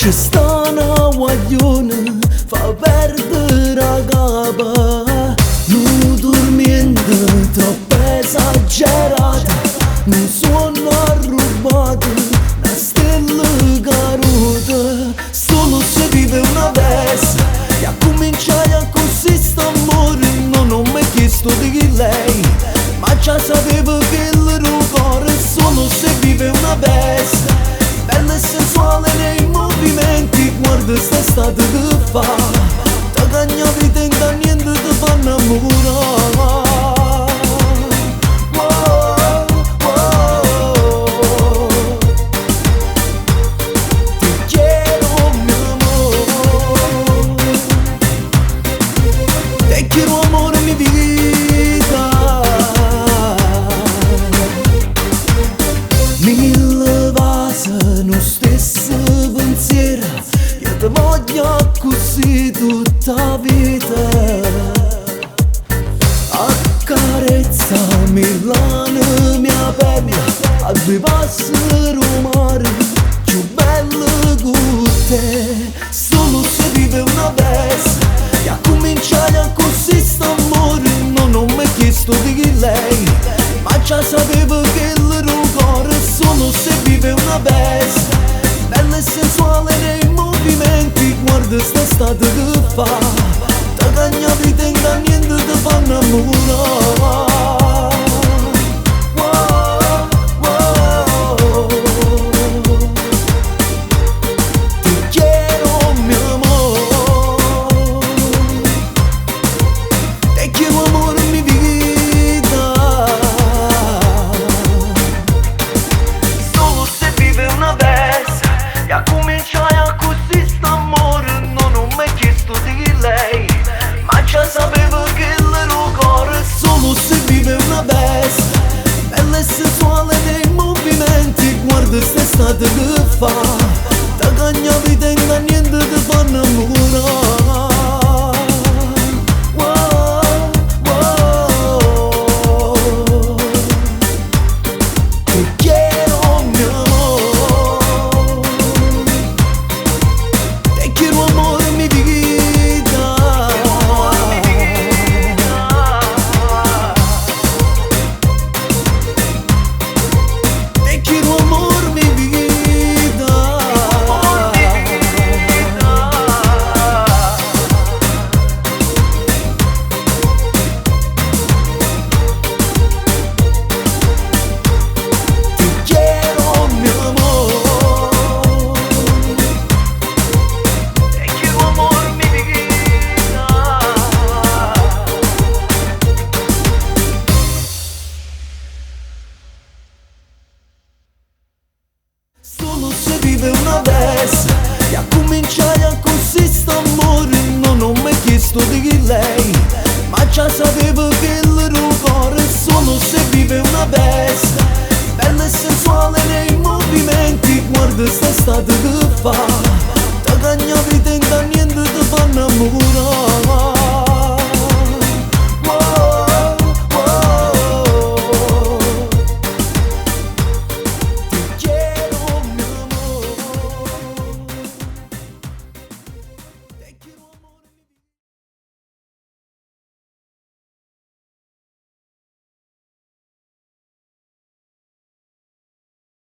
Ci sta una guaglione, fa perdere la capa. Non dormiendo, troppo esagerata. Un suono arrubato, una stella caduta. Solo se vive una vez, e a cominciare a così st'amore. Non ho mai chiesto di chi lei, ma già sapevo che il cuore. Solo se vive una vez, bella e sensuale nei movimenti. Guarda st'estate che fa, da cagna vita in da niente ti fa innamorare. Mille vasi, lo stesso pensiero, io ti voglio così tutta la vita. Accarezzami la mia pelle, a due passi al mare, più bello che te. Solo se vive una vez, e a cominciare a così st'amore. Non ho mai chiesto di chi lei, ma già sapevo che il cuore. Solo se vive una vez, bella e sensuale nei movimenti. Guarda st'estate che fa, da cagna vita in da niente ti fa innamorare. Sapevo che il cuore. Solo se vive una vez, bella e sensuale nei movimenti. Guarda st'estate che fa, da cagna vita in da niente ti fa innamorare. Solo se vive una vez, e a cominciare a così st'amore. Non ho mai chiesto di chi lei, ma già sapevo che il cuore. Solo se vive una vez, bella e sensuale nei movimenti. Guarda st'estate che fa, da cagna vita in da niente ti fa innamorare.